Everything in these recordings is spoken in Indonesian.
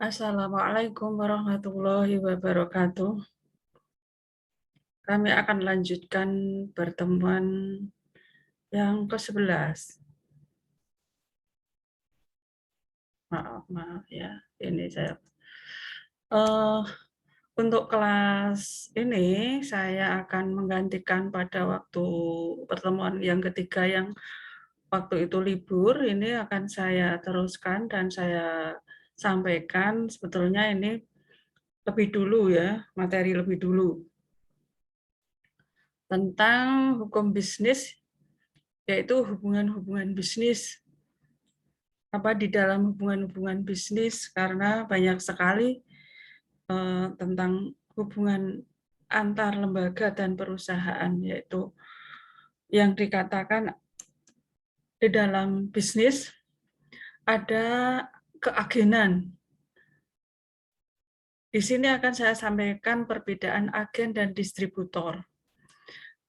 Assalamualaikum warahmatullahi wabarakatuh. Kami akan lanjutkan pertemuan yang ke-11. Maaf ya, ini saya. Untuk kelas ini saya akan menggantikan pada waktu pertemuan yang ketiga yang waktu itu libur. Ini akan saya teruskan dan saya sampaikan sebetulnya ini lebih dulu ya, materi lebih dulu tentang hukum bisnis, yaitu hubungan-hubungan bisnis. Apa di dalam hubungan-hubungan bisnis, karena banyak sekali tentang hubungan antar lembaga dan perusahaan, yaitu yang dikatakan di dalam bisnis ada keagenan. Di sini akan saya sampaikan perbedaan agen dan distributor.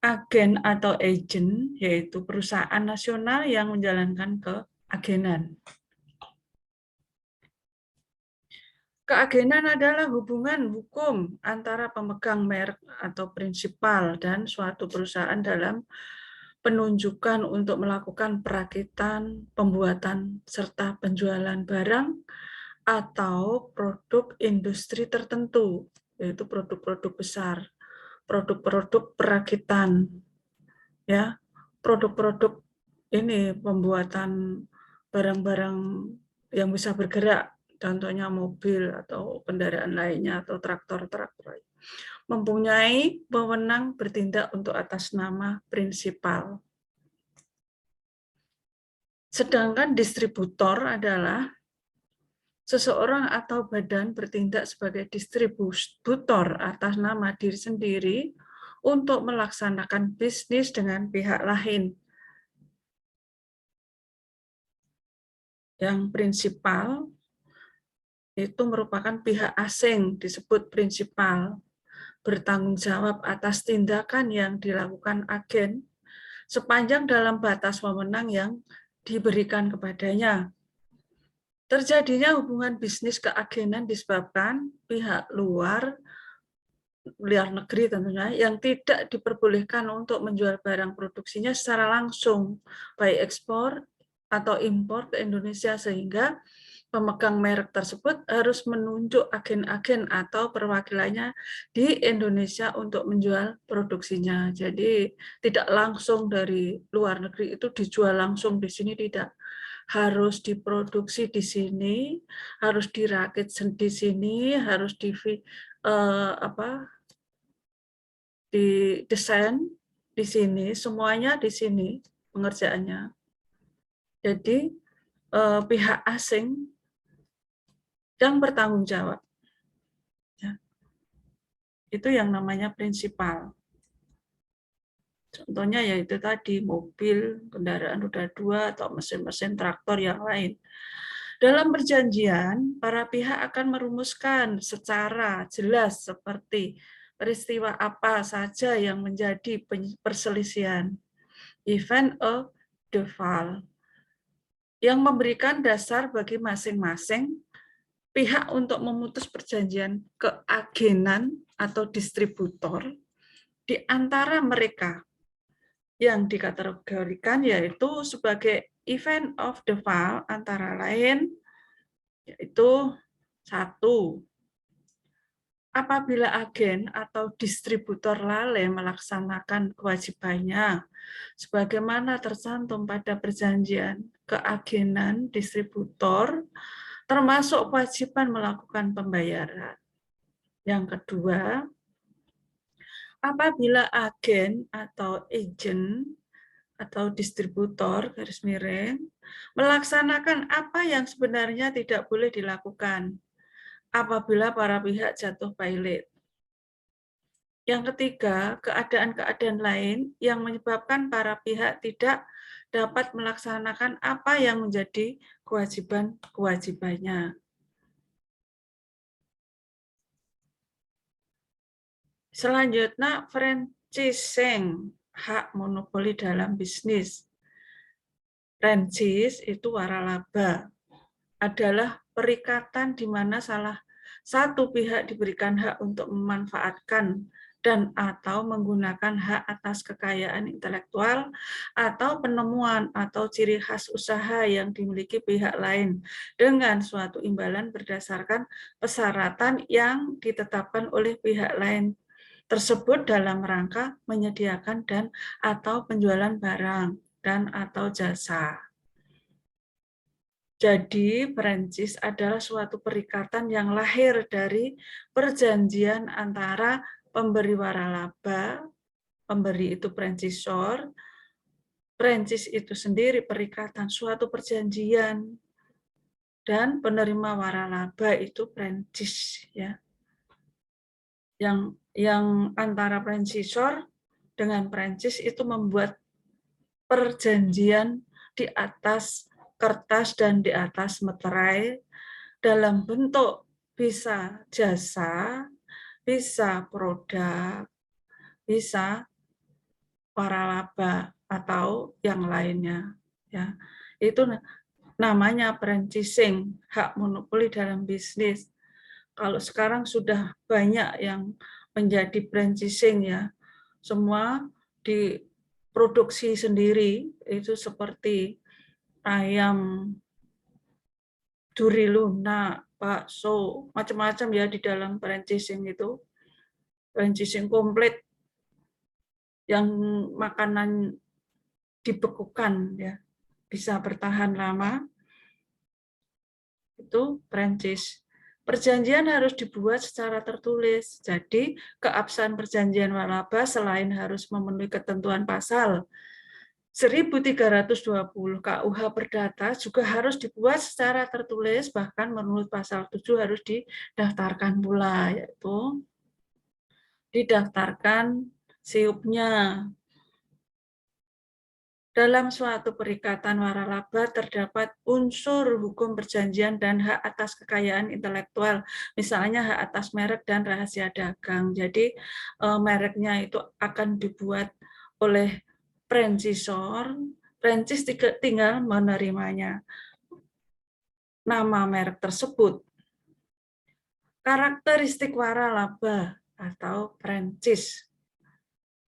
Agen atau agent yaitu perusahaan nasional yang menjalankan keagenan. Keagenan adalah hubungan hukum antara pemegang merek atau prinsipal dan suatu perusahaan dalam penunjukan untuk melakukan perakitan, pembuatan, serta penjualan barang atau produk industri tertentu, yaitu produk-produk besar, produk-produk perakitan, ya, produk-produk ini pembuatan barang-barang yang bisa bergerak, contohnya mobil atau kendaraan lainnya atau traktor-traktor, mempunyai wewenang bertindak untuk atas nama prinsipal. Sedangkan distributor adalah seseorang atau badan bertindak sebagai distributor atas nama diri sendiri untuk melaksanakan bisnis dengan pihak lain. Yang prinsipal itu merupakan pihak asing, disebut prinsipal, bertanggung jawab atas tindakan yang dilakukan agen sepanjang dalam batas wewenang yang diberikan kepadanya. Terjadinya hubungan bisnis keagenan disebabkan pihak luar negeri tentunya yang tidak diperbolehkan untuk menjual barang produksinya secara langsung, baik ekspor atau impor ke Indonesia, sehingga pemegang merek tersebut harus menunjuk agen-agen atau perwakilannya di Indonesia untuk menjual produksinya. Jadi tidak langsung dari luar negeri itu dijual langsung di sini, tidak. Harus diproduksi di sini, harus dirakit di sini, harus didesain di sini, semuanya di sini pengerjaannya. Jadi pihak asing yang bertanggung jawab. Ya. Itu yang namanya prinsipal. Contohnya yaitu tadi mobil, kendaraan roda 2, atau mesin-mesin traktor yang lain. Dalam perjanjian, para pihak akan merumuskan secara jelas seperti peristiwa apa saja yang menjadi perselisihan, event of default, yang memberikan dasar bagi masing-masing pihak untuk memutus perjanjian keagenan atau distributor di antara mereka yang dikategorikan yaitu sebagai event of default antara lain yaitu 1. Apabila agen atau distributor lalai melaksanakan kewajibannya sebagaimana tercantum pada perjanjian keagenan distributor, termasuk kewajiban melakukan pembayaran. Yang kedua, apabila agen atau agent atau distributor garis miring melaksanakan apa yang sebenarnya tidak boleh dilakukan apabila para pihak jatuh pailit. Yang ketiga, keadaan-keadaan lain yang menyebabkan para pihak tidak dapat melaksanakan apa yang menjadi kewajiban-kewajibannya. Selanjutnya, franchising, hak monopoli dalam bisnis. Franchise itu waralaba. adalah perikatan di mana salah satu pihak diberikan hak untuk memanfaatkan dan atau menggunakan hak atas kekayaan intelektual atau penemuan atau ciri khas usaha yang dimiliki pihak lain dengan suatu imbalan berdasarkan persyaratan yang ditetapkan oleh pihak lain tersebut dalam rangka menyediakan dan atau penjualan barang dan atau jasa. Jadi, Perancis adalah suatu perikatan yang lahir dari perjanjian antara pemberi waralaba, pemberi itu Prancisor, Perancis itu sendiri perikatan suatu perjanjian, dan penerima waralaba itu Perancis, ya. Yang antara Prancisor dengan Perancis itu membuat perjanjian di atas kertas dan di atas meterai dalam bentuk bisa jasa, bisa produk, bisa waralaba atau yang lainnya. Ya, itu namanya franchising, hak monopoli dalam bisnis. Kalau sekarang sudah banyak yang menjadi franchising, ya, semua diproduksi sendiri, itu seperti ayam, duri lunak, bakso, macam-macam ya di dalam franchising itu. Franchising komplit yang makanan dibekukan, ya, bisa bertahan lama, itu franchise. Perjanjian harus dibuat secara tertulis. Jadi, keabsahan perjanjian waralaba selain harus memenuhi ketentuan pasal 1320 KUH Perdata juga harus dibuat secara tertulis, bahkan menurut pasal 7 harus didaftarkan pula, yaitu didaftarkan siupnya. Dalam suatu perikatan waralaba terdapat unsur hukum perjanjian dan hak atas kekayaan intelektual, misalnya hak atas merek dan rahasia dagang. Jadi mereknya itu akan dibuat oleh franchisor, franchise tinggal menerimanya. Nama merek tersebut. Karakteristik waralaba atau franchise.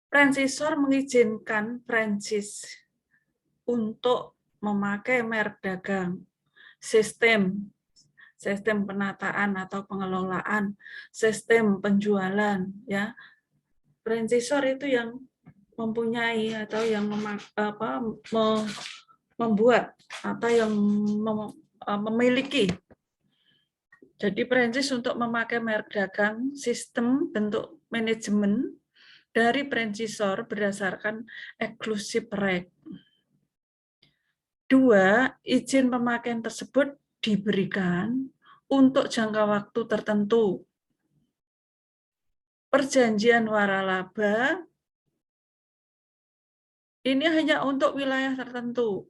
Franchisor mengizinkan franchise untuk memakai merek dagang, sistem penataan atau pengelolaan, sistem penjualan, ya. Franchisor itu yang mempunyai atau yang membuat atau yang memiliki. Jadi franchise untuk memakai merek dagang, sistem bentuk manajemen dari franchisor berdasarkan exclusive right. 2, izin pemakaian tersebut diberikan untuk jangka waktu tertentu. Perjanjian waralaba ini hanya untuk wilayah tertentu.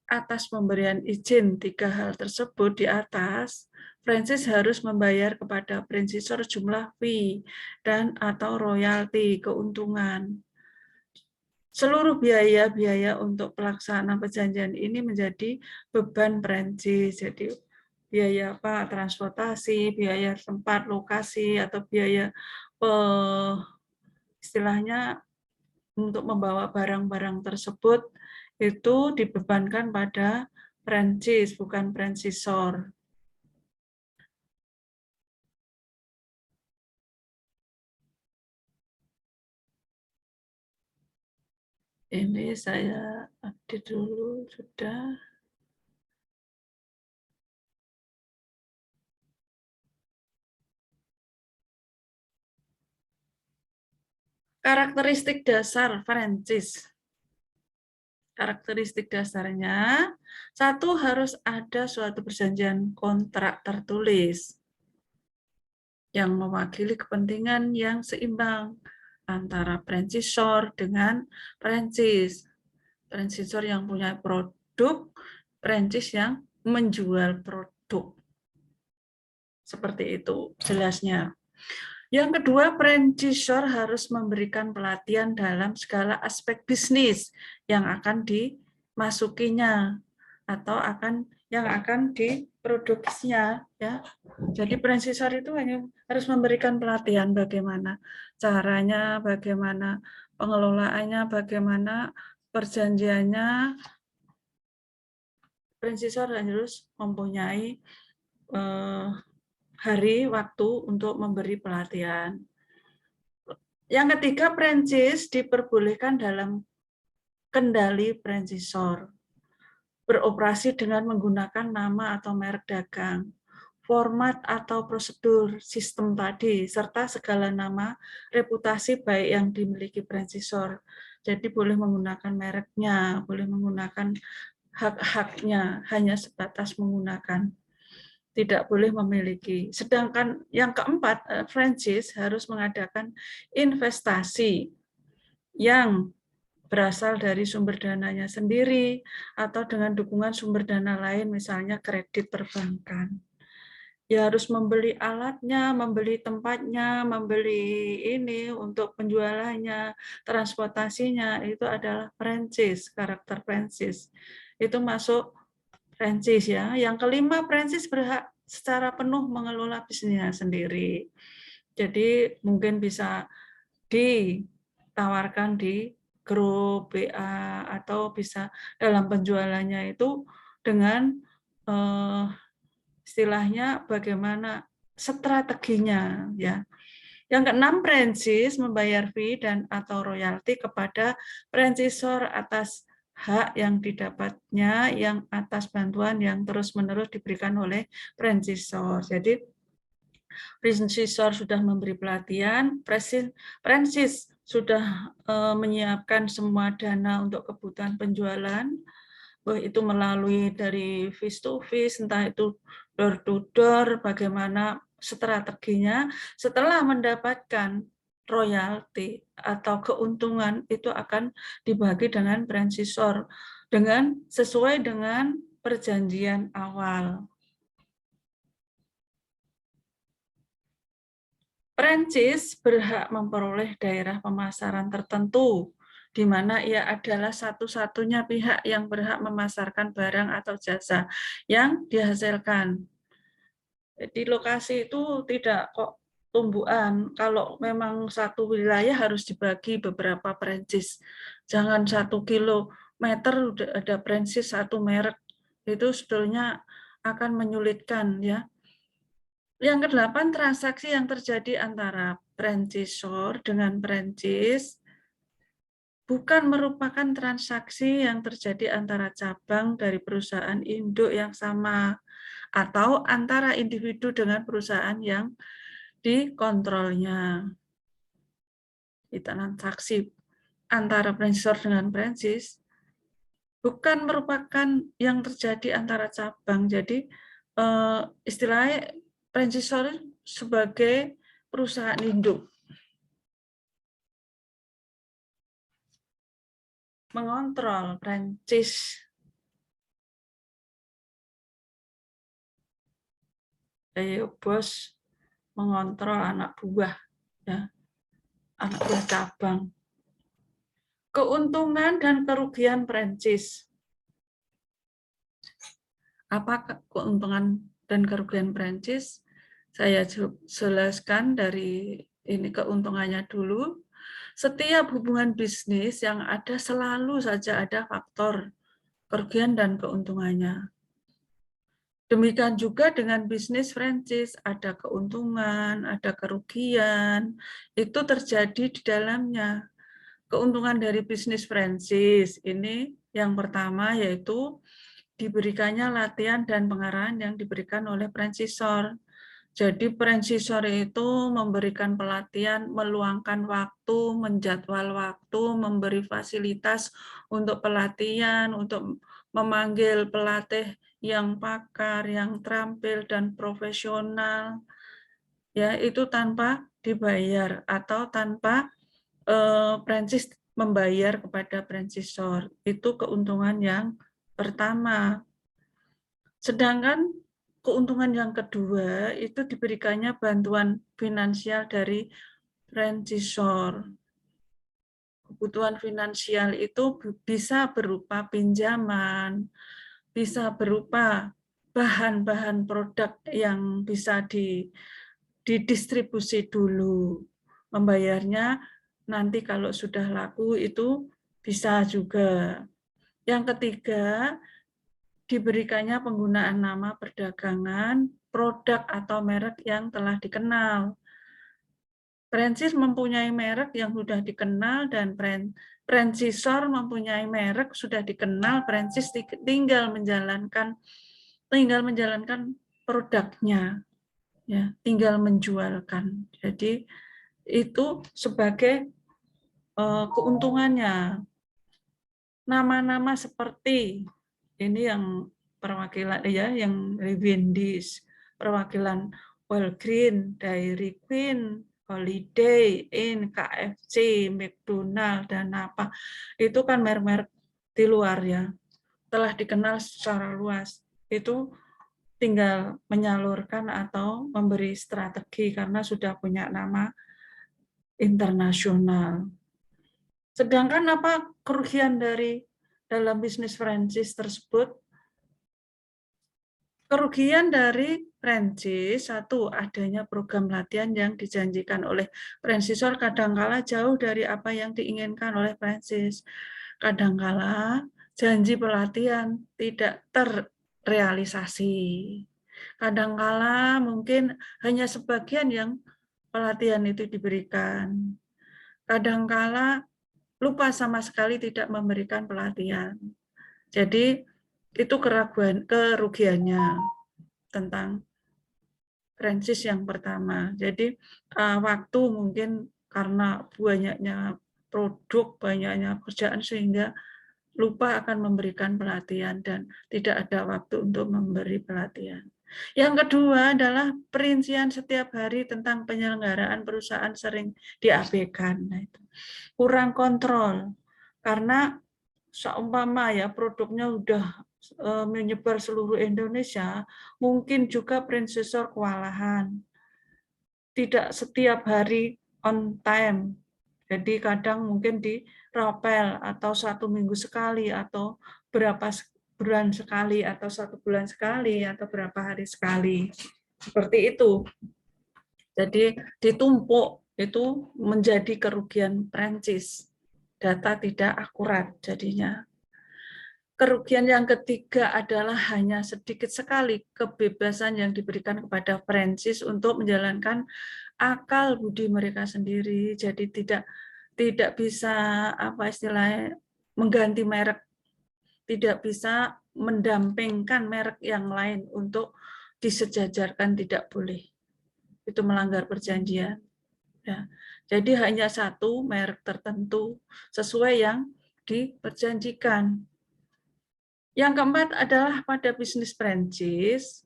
Atas pemberian izin 3 hal tersebut di atas, franchise harus membayar kepada franchisor jumlah fee dan atau royalti keuntungan. Seluruh biaya-biaya untuk pelaksanaan perjanjian ini menjadi beban franchise. Jadi biaya apa? Transportasi, biaya tempat lokasi atau biaya istilahnya untuk membawa barang-barang tersebut itu dibebankan pada franchise, bukan franchisor. Ini saya update dulu, sudah. Karakteristik dasar franchise. Karakteristik dasarnya, 1, harus ada suatu perjanjian kontrak tertulis yang mewakili kepentingan yang seimbang antara franchisor dengan franchise. Franchisor yang punya produk, franchise yang menjual produk. Seperti itu jelasnya. Yang kedua, franchisor harus memberikan pelatihan dalam segala aspek bisnis yang akan memasukinya atau yang akan diproduksinya, ya. Jadi franchisor itu hanya harus memberikan pelatihan bagaimana caranya, bagaimana pengelolaannya, bagaimana perjanjiannya. Franchisor harus mempunyai hari waktu untuk memberi pelatihan. Yang ketiga, franchise diperbolehkan dalam kendali franchisor. Beroperasi dengan menggunakan nama atau merek dagang, format atau prosedur sistem tadi, serta segala nama reputasi baik yang dimiliki franchisor. Jadi boleh menggunakan mereknya, boleh menggunakan hak-haknya, hanya sebatas menggunakan. Tidak boleh memiliki. Sedangkan yang keempat, franchise harus mengadakan investasi yang berasal dari sumber dananya sendiri atau dengan dukungan sumber dana lain, misalnya kredit perbankan. Ya harus membeli alatnya, membeli tempatnya, membeli ini untuk penjualannya, transportasinya, itu adalah franchise, karakter franchise. Itu masuk franchise, ya. Yang kelima, franchise berhak secara penuh mengelola bisnisnya sendiri. Jadi mungkin bisa ditawarkan di grup BA atau bisa dalam penjualannya itu dengan istilahnya bagaimana strateginya, ya. Yang keenam, franchise membayar fee dan atau royalti kepada franchisor atas hak yang didapatnya, yang atas bantuan yang terus-menerus diberikan oleh franchisor. Jadi franchisor sudah memberi pelatihan, franchise sudah menyiapkan semua dana untuk kebutuhan penjualan, itu melalui dari face to face, entah itu door to door, bagaimana strateginya. Setelah mendapatkan royalti atau keuntungan, itu akan dibagi dengan franchisor sesuai dengan perjanjian awal. Franchise berhak memperoleh daerah pemasaran tertentu, di mana ia adalah satu-satunya pihak yang berhak memasarkan barang atau jasa yang dihasilkan. Di lokasi itu tidak kok tumbuhan. Kalau memang satu wilayah harus dibagi beberapa franchise. Jangan 1 kilometer udah ada franchise satu merek. Itu sebetulnya akan menyulitkan, ya. Yang kedelapan, transaksi yang terjadi antara franchisor dengan franchise bukan merupakan transaksi yang terjadi antara cabang dari perusahaan induk yang sama atau antara individu dengan perusahaan yang dikontrolnya. Transaksi antara franchisor dengan franchise bukan merupakan yang terjadi antara cabang. Jadi istilahnya franchisor sebagai perusahaan induk mengontrol franchise. Bos mengontrol anak buah, ya, anak buah cabang. Keuntungan dan kerugian franchise. Apa keuntungan dan kerugian franchise? Saya jelaskan dari ini keuntungannya dulu. Setiap hubungan bisnis yang ada selalu saja ada faktor kerugian dan keuntungannya. Demikian juga dengan bisnis franchise, ada keuntungan, ada kerugian, itu terjadi di dalamnya. Keuntungan dari bisnis franchise ini yang pertama yaitu diberikannya latihan dan pengarahan yang diberikan oleh franchisor. Jadi franchisor itu memberikan pelatihan, meluangkan waktu, menjadwal waktu, memberi fasilitas untuk pelatihan, untuk memanggil pelatih yang pakar, yang terampil dan profesional. Ya, itu tanpa dibayar atau tanpa franchise membayar kepada franchisor. Itu keuntungan yang pertama. Sedangkan keuntungan yang kedua itu diberikannya bantuan finansial dari franchisor. kebutuhan finansial itu bisa berupa pinjaman, bisa berupa bahan-bahan produk yang bisa didistribusi dulu. Membayarnya nanti kalau sudah laku itu bisa juga. Yang ketiga, diberikannya penggunaan nama perdagangan, produk atau merek yang telah dikenal. Franchise mempunyai merek yang sudah dikenal dan franchisor mempunyai merek sudah dikenal, franchise tinggal menjalankan produknya, ya, tinggal menjualkan. Jadi itu sebagai keuntungannya. Nama-nama seperti ini yang perwakilan ya, yang Wendy's, perwakilan Walgreen, Dairy Queen, Holiday Inn, KFC, McDonald, dan apa itu kan merek-merek di luar ya, telah dikenal secara luas. Itu tinggal menyalurkan atau memberi strategi karena sudah punya nama internasional. Sedangkan apa kerugian dalam bisnis franchise tersebut? Kerugian dari franchise, satu, adanya program latihan yang dijanjikan oleh franchisor kadangkala jauh dari apa yang diinginkan oleh franchise. Kadangkala janji pelatihan tidak terrealisasi. Kadangkala mungkin hanya sebagian yang pelatihan itu diberikan. Kadangkala lupa sama sekali tidak memberikan pelatihan. Jadi itu kerugiannya tentang franchise yang pertama. Jadi waktu mungkin karena banyaknya produk, banyaknya kerjaan sehingga lupa akan memberikan pelatihan dan tidak ada waktu untuk memberi pelatihan. Yang kedua adalah perincian setiap hari tentang penyelenggaraan perusahaan sering diabaikan. Nah, itu kurang kontrol karena seumpama ya produknya udah menyebar seluruh Indonesia, mungkin juga franchisor kewalahan. Tidak setiap hari on time. Jadi kadang mungkin dirapel atau 1 minggu sekali atau berapa bulan sekali atau 1 bulan sekali atau berapa hari sekali. Seperti itu. Jadi ditumpuk itu menjadi kerugian franchise. Data tidak akurat jadinya. Kerugian yang ketiga adalah hanya sedikit sekali kebebasan yang diberikan kepada franchise untuk menjalankan akal budi mereka sendiri. Jadi tidak bisa apa istilahnya mengganti merek, tidak bisa mendampingkan merek yang lain untuk disejajarkan, tidak boleh. Itu melanggar perjanjian. Ya. Jadi hanya satu merek tertentu sesuai yang diperjanjikan. Yang keempat adalah pada bisnis franchise,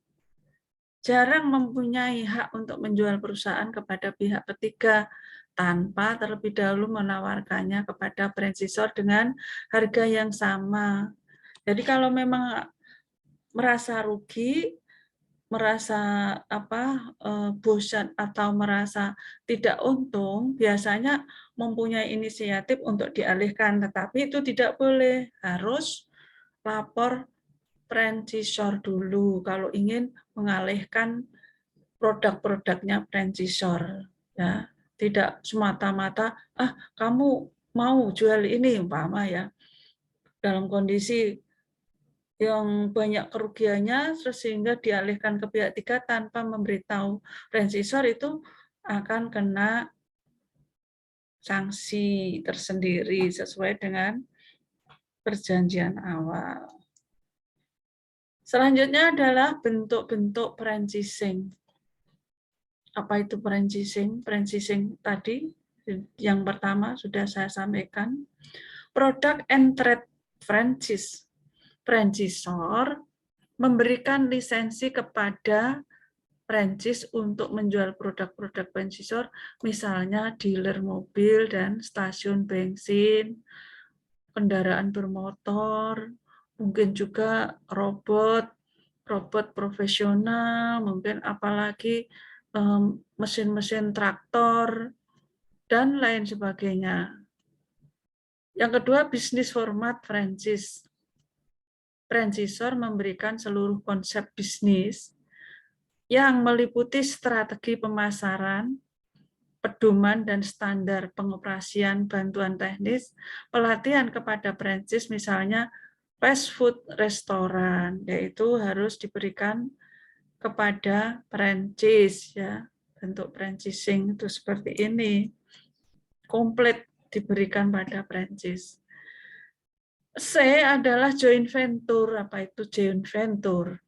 jarang mempunyai hak untuk menjual perusahaan kepada pihak ketiga tanpa terlebih dahulu menawarkannya kepada franchisor dengan harga yang sama. Jadi kalau memang merasa rugi, merasa bosan atau merasa tidak untung, biasanya mempunyai inisiatif untuk dialihkan, tetapi itu tidak boleh, harus lapor franchisor dulu kalau ingin mengalihkan produk-produknya franchisor, ya. Tidak semata-mata kamu mau jual ini umpama ya, dalam kondisi yang banyak kerugiannya sehingga dialihkan ke pihak ketiga tanpa memberitahu franchisor, itu akan kena sanksi tersendiri sesuai dengan perjanjian awal. Selanjutnya adalah bentuk-bentuk franchising. Apa itu franchising? Franchising tadi yang pertama sudah saya sampaikan. Product and trade franchise. Franchisor memberikan lisensi kepada franchise untuk menjual produk-produk franchisor, misalnya dealer mobil dan stasiun bensin, kendaraan bermotor, mungkin juga robot profesional, mungkin apalagi mesin-mesin traktor, dan lain sebagainya. Yang kedua, bisnis format franchise. Franchisor memberikan seluruh konsep bisnis yang meliputi strategi pemasaran, pedoman dan standar pengoperasian bantuan teknis, pelatihan kepada franchise, misalnya fast food restoran, yaitu harus diberikan kepada franchise, ya, bentuk franchising itu seperti ini, komplit diberikan pada franchise. C adalah joint venture. Apa itu joint venture?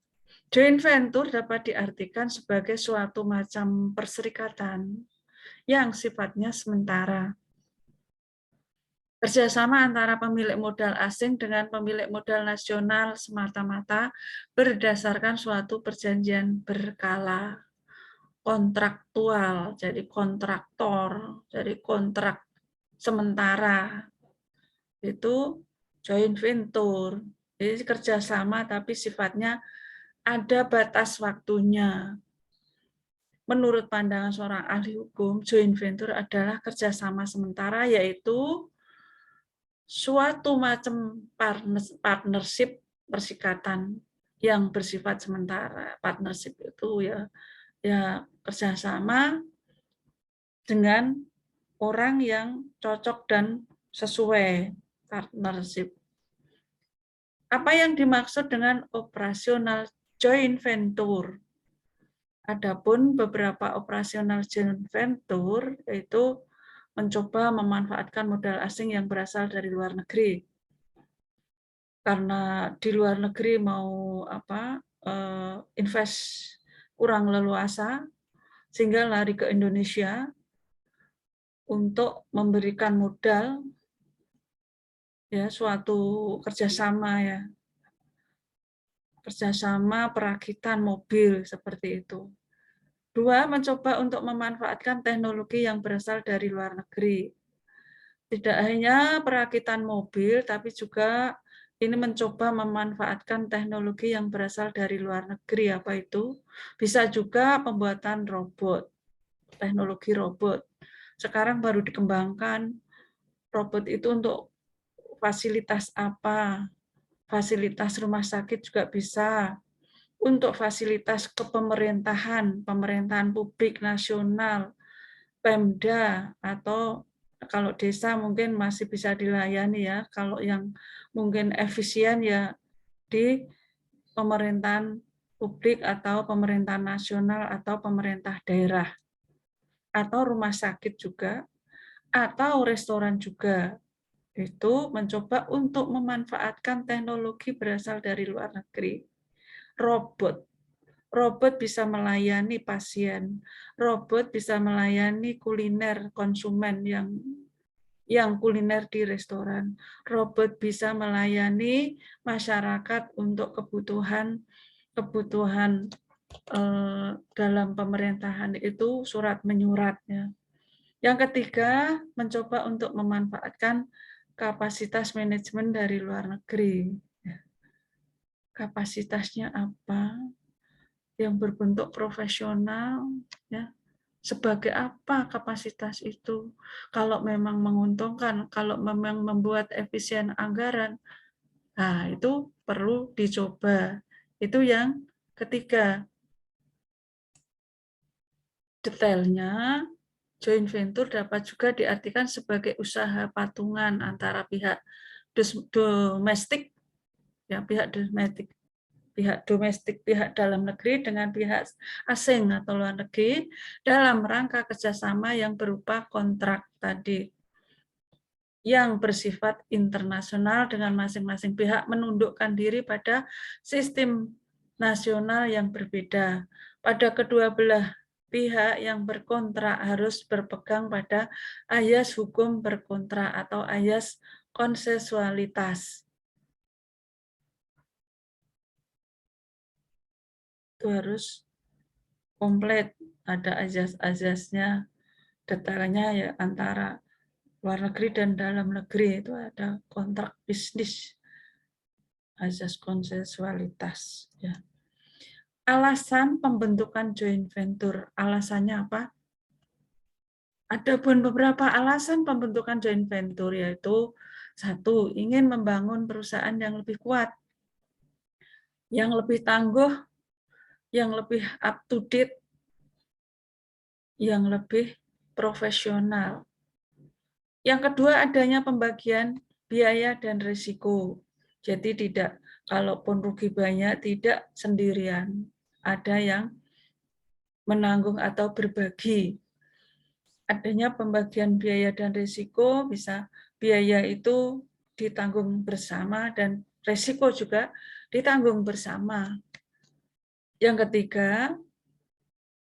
Joint venture dapat diartikan sebagai suatu macam perserikatan yang sifatnya sementara. Kerjasama antara pemilik modal asing dengan pemilik modal nasional semata-mata berdasarkan suatu perjanjian berkala, kontraktual, jadi kontraktor, jadi kontrak sementara. Itu joint venture. Jadi kerjasama tapi sifatnya ada batas waktunya. Menurut pandangan seorang ahli hukum, joint venture adalah kerjasama sementara, yaitu suatu macam partnership, persikatan yang bersifat sementara. Partnership itu ya kerjasama dengan orang yang cocok dan sesuai partnership. Apa yang dimaksud dengan operasional joint venture? Adapun beberapa operasional joint venture yaitu mencoba memanfaatkan modal asing yang berasal dari luar negeri. Karena di luar negeri mau invest kurang leluasa sehingga lari ke Indonesia untuk memberikan modal, ya, suatu kerjasama perakitan mobil seperti itu. Dua, mencoba untuk memanfaatkan teknologi yang berasal dari luar negeri. Tidak hanya perakitan mobil, tapi juga ini mencoba memanfaatkan teknologi yang berasal dari luar negeri. Apa itu? Bisa juga pembuatan robot, teknologi robot. Sekarang baru dikembangkan robot itu untuk fasilitas apa? Fasilitas rumah sakit juga bisa. Untuk fasilitas kepemerintahan, pemerintahan publik nasional, Pemda, atau kalau desa mungkin masih bisa dilayani, ya. Kalau yang mungkin efisien ya di pemerintahan publik atau pemerintahan nasional atau pemerintah daerah. Atau rumah sakit juga, atau restoran juga. Itu mencoba untuk memanfaatkan teknologi berasal dari luar negeri. Robot bisa melayani pasien, robot bisa melayani kuliner konsumen yang kuliner di restoran, robot bisa melayani masyarakat untuk kebutuhan dalam pemerintahan itu surat menyuratnya. Yang ketiga, mencoba untuk memanfaatkan kapasitas manajemen dari luar negeri. Kapasitasnya apa? Yang berbentuk profesional, ya. Sebagai apa kapasitas itu? Kalau memang menguntungkan, kalau memang membuat efisien anggaran, nah itu perlu dicoba. Itu yang ketiga. Detailnya, joint venture dapat juga diartikan sebagai usaha patungan antara pihak domestik, ya, pihak domestik, pihak dalam negeri dengan pihak asing atau luar negeri dalam rangka kerjasama yang berupa kontrak tadi yang bersifat internasional dengan masing-masing pihak menundukkan diri pada sistem nasional yang berbeda. Pada kedua belah pihak yang berkontrak harus berpegang pada ayas hukum berkontrak atau ayas konsensualitas. Itu harus komplit, ada azas-azasnya, detailnya ya antara luar negeri dan dalam negeri itu ada kontrak bisnis, azas konsensualitas. Ya. Alasan pembentukan joint venture, alasannya apa? Ada pun beberapa alasan pembentukan joint venture, yaitu Satu, ingin membangun perusahaan yang lebih kuat, yang lebih tangguh, yang lebih up to date, yang lebih profesional. Yang kedua, adanya pembagian biaya dan risiko. Jadi tidak, kalaupun rugi banyak, tidak sendirian. Ada yang menanggung atau berbagi. Adanya pembagian biaya dan risiko, bisa biaya itu ditanggung bersama dan risiko juga ditanggung bersama. Yang ketiga,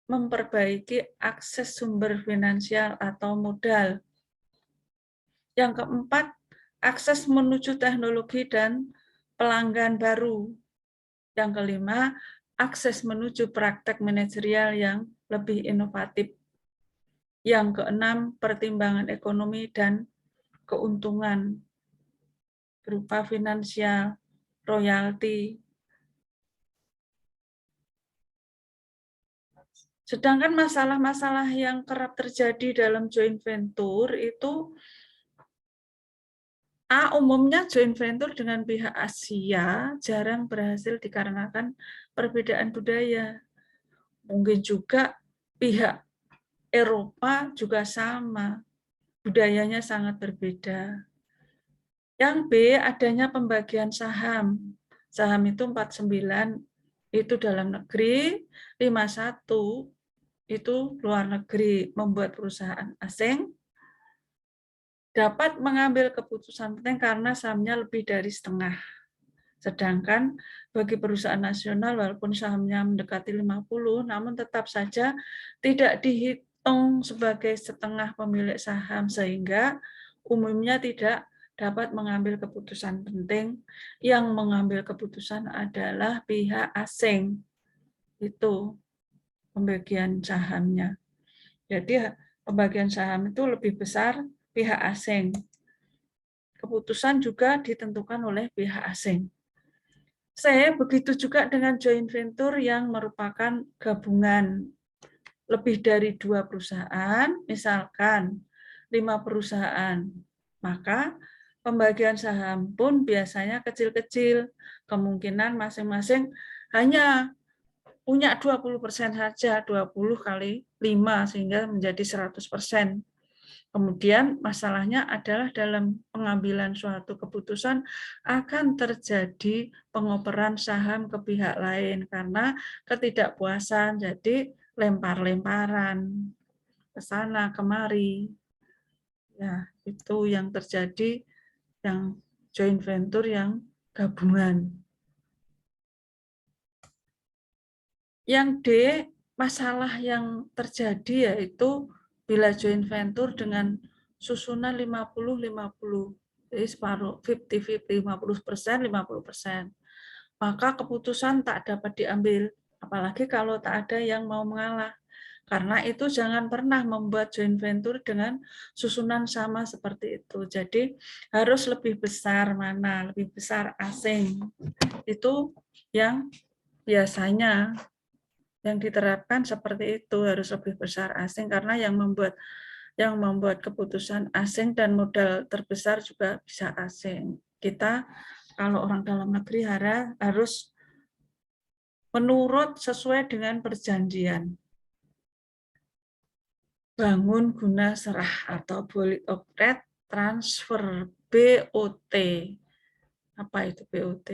memperbaiki akses sumber finansial atau modal. Yang keempat, akses menuju teknologi dan pelanggan baru. Yang kelima, akses menuju praktek manajerial yang lebih inovatif. Yang keenam, pertimbangan ekonomi dan keuntungan berupa finansial, royalti. Sedangkan masalah-masalah yang kerap terjadi dalam joint venture itu umumnya joint venture dengan pihak Asia jarang berhasil dikarenakan perbedaan budaya. Mungkin juga pihak Eropa juga sama, budayanya sangat berbeda. Yang B, adanya pembagian saham. Saham itu 49, itu dalam negeri, 51 itu luar negeri, membuat perusahaan asing dapat mengambil keputusan penting karena sahamnya lebih dari setengah. Sedangkan bagi perusahaan nasional walaupun sahamnya mendekati 50, namun tetap saja tidak dihitung sebagai setengah pemilik saham sehingga umumnya tidak dapat mengambil keputusan penting. Yang mengambil keputusan adalah pihak asing. Itu pembagian sahamnya. Jadi pembagian saham itu lebih besar pihak asing. Keputusan juga ditentukan oleh pihak asing. Saya begitu juga dengan joint venture yang merupakan gabungan lebih dari 2 perusahaan, misalkan 5 perusahaan, maka pembagian saham pun biasanya kecil-kecil, kemungkinan masing-masing hanya punya 20% saja, 20 kali 5 sehingga menjadi 100%. Kemudian masalahnya adalah dalam pengambilan suatu keputusan akan terjadi pengoperan saham ke pihak lain karena ketidakpuasan, jadi lempar-lemparan ke sana kemari. Ya, itu yang terjadi yang joint venture yang gabungan. Yang D, masalah yang terjadi yaitu bila joint venture dengan susunan 50-50, jadi separuh 50-50, 50%, 50%. Maka keputusan tak dapat diambil, apalagi kalau tak ada yang mau mengalah. Karena itu jangan pernah membuat joint venture dengan susunan sama seperti itu. Jadi harus lebih besar mana, lebih besar asing. Itu yang biasanya yang diterapkan seperti itu, harus lebih besar asing karena yang membuat keputusan asing dan modal terbesar juga bisa asing. Kita kalau orang dalam negeri harus menurut sesuai dengan perjanjian. Bangun guna serah atau Bulk Operate Transfer BOT. Apa itu BOT?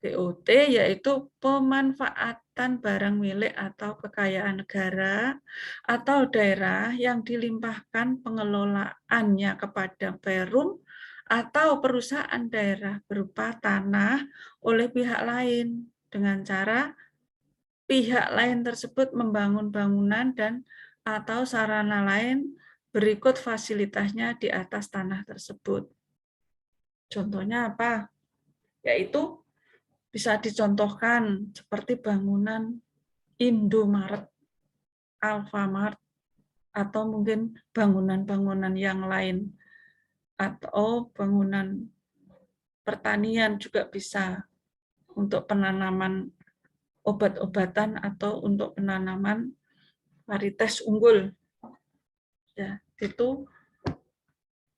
BOT yaitu pemanfaatan barang milik atau kekayaan negara atau daerah yang dilimpahkan pengelolaannya kepada perum atau perusahaan daerah berupa tanah oleh pihak lain dengan cara pihak lain tersebut membangun bangunan dan atau sarana lain berikut fasilitasnya di atas tanah tersebut. Contohnya apa? Yaitu bisa dicontohkan seperti bangunan Indomaret, Alfamart, atau mungkin bangunan-bangunan yang lain, atau bangunan pertanian juga bisa untuk penanaman obat-obatan atau untuk penanaman varietas unggul. Ya, itu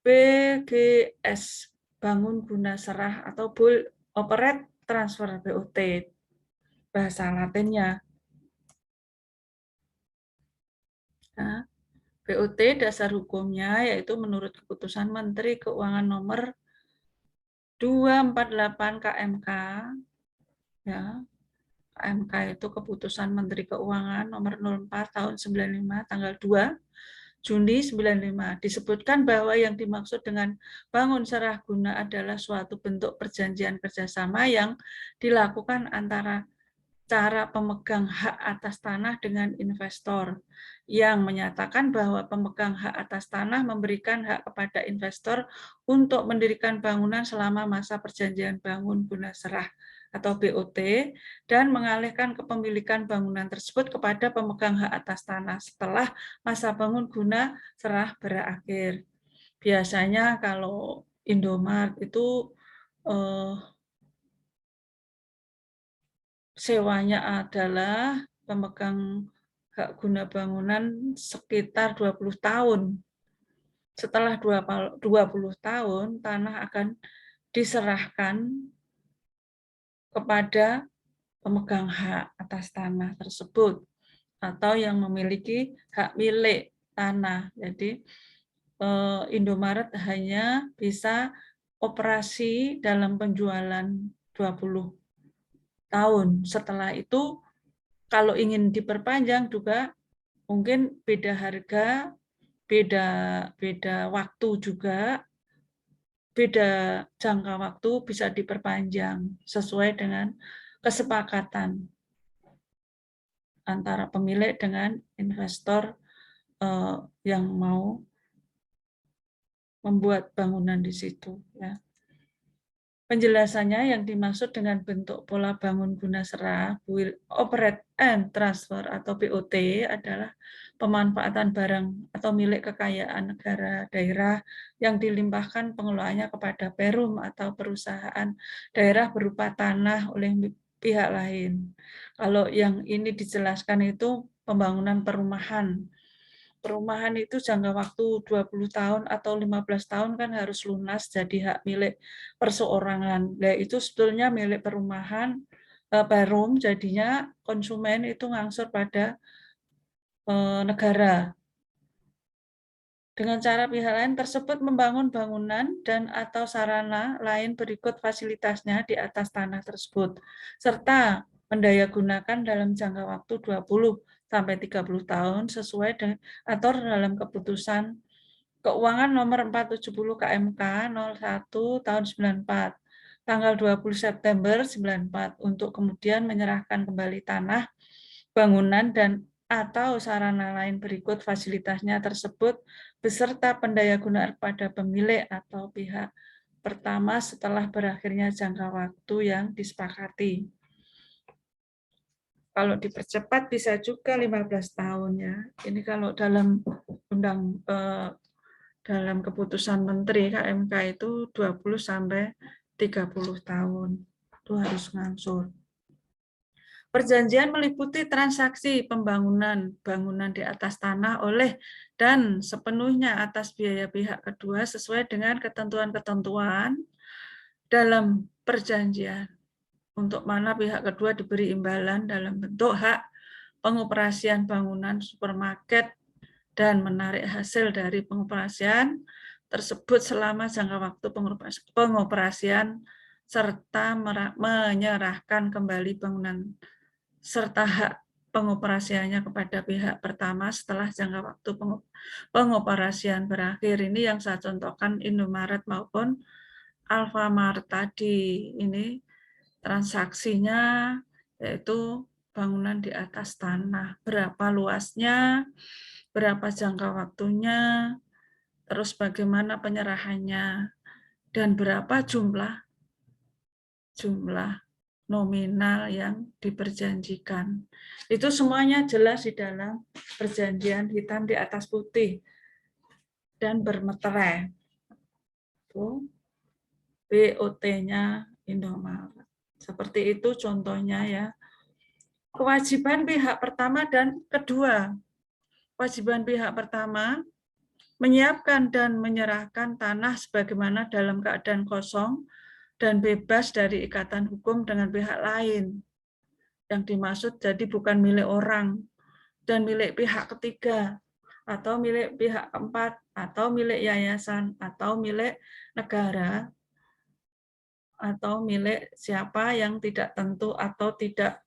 BGS, bangun guna serah atau Build Operate Transfer BOT, bahasa Latinnya. Nah, BOT dasar hukumnya yaitu menurut keputusan Menteri Keuangan nomor 248 KMK, ya. KMK itu keputusan Menteri Keuangan nomor 04 tahun 95 tanggal 2 Juni 95. Disebutkan bahwa yang dimaksud dengan bangun serah guna adalah suatu bentuk perjanjian kerjasama yang dilakukan antara cara pemegang hak atas tanah dengan investor, yang menyatakan bahwa pemegang hak atas tanah memberikan hak kepada investor untuk mendirikan bangunan selama masa perjanjian bangun guna serah atau BOT dan mengalihkan kepemilikan bangunan tersebut kepada pemegang hak atas tanah setelah masa bangun guna serah berakhir. Biasanya kalau Indomart itu sewanya adalah pemegang hak guna bangunan sekitar 20 tahun. Setelah 20 tahun, tanah akan diserahkan kepada pemegang hak atas tanah tersebut atau yang memiliki hak milik tanah. Jadi Indomaret hanya bisa operasi dalam penjualan 20 tahun. Setelah itu kalau ingin diperpanjang juga mungkin beda harga, beda waktu juga, beda jangka waktu bisa diperpanjang sesuai dengan kesepakatan antara pemilik dengan investor yang mau membuat bangunan di situ. Ya. Penjelasannya yang dimaksud dengan bentuk pola bangun guna serah, Build, Operate, and Transfer atau BOT adalah pemanfaatan barang atau milik kekayaan negara daerah yang dilimpahkan pengelolaannya kepada perum atau perusahaan daerah berupa tanah oleh pihak lain. Kalau yang ini dijelaskan itu pembangunan perumahan. Perumahan itu jangka waktu 20 tahun atau 15 tahun kan harus lunas jadi hak milik perseorangan. Nah, itu sebetulnya milik perumahan, perum, jadinya konsumen itu ngangsur pada negara. Dengan cara pihak lain tersebut membangun bangunan dan atau sarana lain berikut fasilitasnya di atas tanah tersebut, serta mendayagunakan dalam jangka waktu 20 sampai 30 tahun sesuai dengan atur dalam keputusan Keuangan nomor 470 KMK 01 tahun 94 tanggal 20 September 94 untuk kemudian menyerahkan kembali tanah, bangunan dan atau sarana lain berikut fasilitasnya tersebut beserta pendayagunaan kepada pemilik atau pihak pertama setelah berakhirnya jangka waktu yang disepakati. Kalau dipercepat bisa juga 15 tahun ya. Ini kalau dalam dalam keputusan Menteri KMK itu 20 sampai 30 tahun. Itu harus ngangsur. Perjanjian meliputi transaksi pembangunan bangunan di atas tanah oleh dan sepenuhnya atas biaya pihak kedua sesuai dengan ketentuan-ketentuan dalam perjanjian. Untuk mana pihak kedua diberi imbalan dalam bentuk hak pengoperasian bangunan supermarket dan menarik hasil dari pengoperasian tersebut selama jangka waktu pengoperasian serta menyerahkan kembali bangunan serta hak pengoperasiannya kepada pihak pertama setelah jangka waktu pengoperasian berakhir. Ini yang saya contohkan Indomaret maupun Alfamart tadi. Ini transaksinya yaitu bangunan di atas tanah. Berapa luasnya, berapa jangka waktunya, terus bagaimana penyerahannya, dan berapa jumlah nominal yang diperjanjikan. Itu semuanya jelas di dalam perjanjian hitam di atas putih dan bermeterai. Itu BOT-nya Indomaret. Seperti itu contohnya ya. Kewajiban pihak pertama dan kedua. Kewajiban pihak pertama menyiapkan dan menyerahkan tanah sebagaimana dalam keadaan kosong dan bebas dari ikatan hukum dengan pihak lain. Yang dimaksud jadi bukan milik orang dan milik pihak ketiga, atau milik pihak keempat, atau milik yayasan, atau milik negara, atau milik siapa yang tidak tentu atau tidak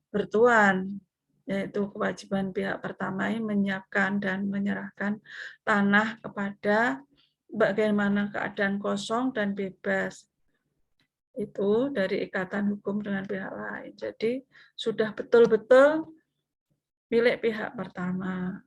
bertuan, yaitu kewajiban pihak pertama ini menyiapkan dan menyerahkan tanah kepada bagaimana keadaan kosong dan bebas itu dari ikatan hukum dengan pihak lain. Jadi sudah betul-betul milik pihak pertama.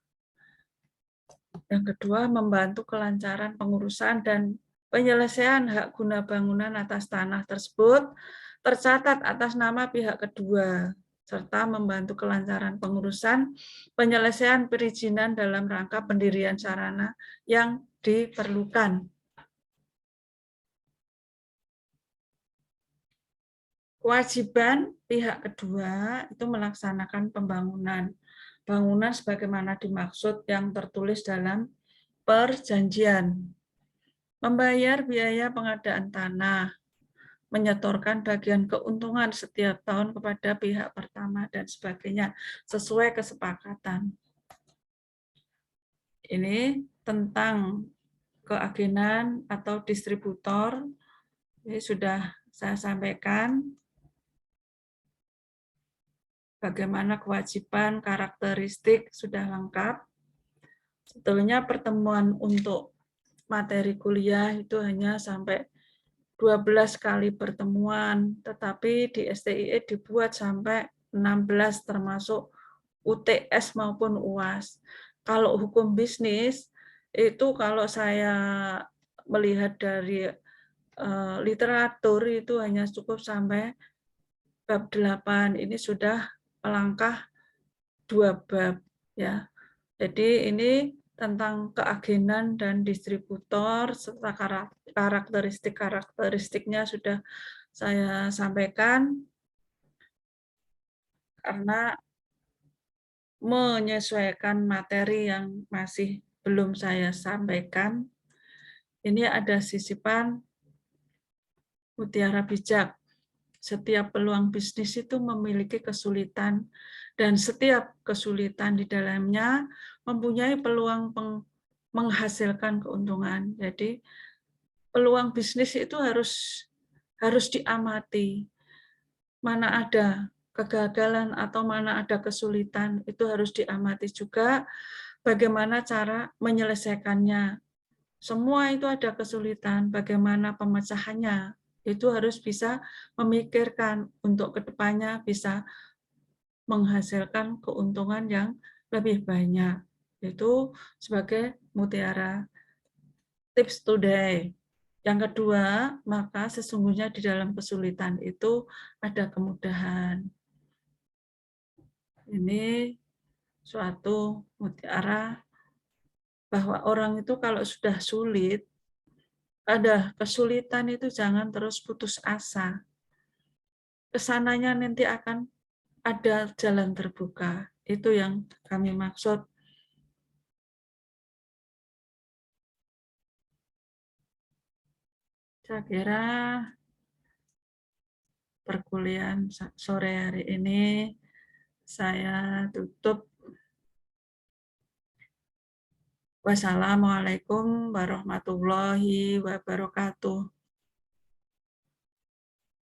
Yang kedua, membantu kelancaran pengurusan dan penyelesaian hak guna bangunan atas tanah tersebut tercatat atas nama pihak kedua, serta membantu kelancaran pengurusan penyelesaian perizinan dalam rangka pendirian sarana yang diperlukan. Kewajiban pihak kedua itu melaksanakan pembangunan bangunan sebagaimana dimaksud yang tertulis dalam perjanjian, membayar biaya pengadaan tanah, menyetorkan bagian keuntungan setiap tahun kepada pihak pertama dan sebagainya sesuai kesepakatan. Ini tentang keagenan atau distributor, ini sudah saya sampaikan. Bagaimana kewajiban, karakteristik sudah lengkap. Sebetulnya pertemuan untuk materi kuliah itu hanya sampai 12 kali pertemuan, tetapi di STIE dibuat sampai 16 termasuk UTS maupun UAS. Kalau hukum bisnis, itu kalau saya melihat dari literatur itu hanya cukup sampai bab 8, ini sudah melangkah 2 bab ya. Jadi ini tentang keagenan dan distributor serta karakteristiknya sudah saya sampaikan karena menyesuaikan materi yang masih belum saya sampaikan. Ini ada sisipan mutiara bijak. Setiap peluang bisnis itu memiliki kesulitan dan setiap kesulitan di dalamnya mempunyai peluang menghasilkan keuntungan. Jadi peluang bisnis itu harus diamati. Mana ada kegagalan atau mana ada kesulitan itu harus diamati juga bagaimana cara menyelesaikannya. Semua itu ada kesulitan, bagaimana pemecahannya. Itu harus bisa memikirkan untuk kedepannya bisa menghasilkan keuntungan yang lebih banyak. Itu sebagai mutiara tips today. Yang kedua, maka sesungguhnya di dalam kesulitan itu ada kemudahan. Ini suatu mutiara bahwa orang itu kalau sudah sulit, ada kesulitan itu jangan terus putus asa. Kesananya nanti akan ada jalan terbuka. Itu yang kami maksud. Saya kira perkuliahan sore hari ini saya tutup. Wassalamualaikum warahmatullahi wabarakatuh.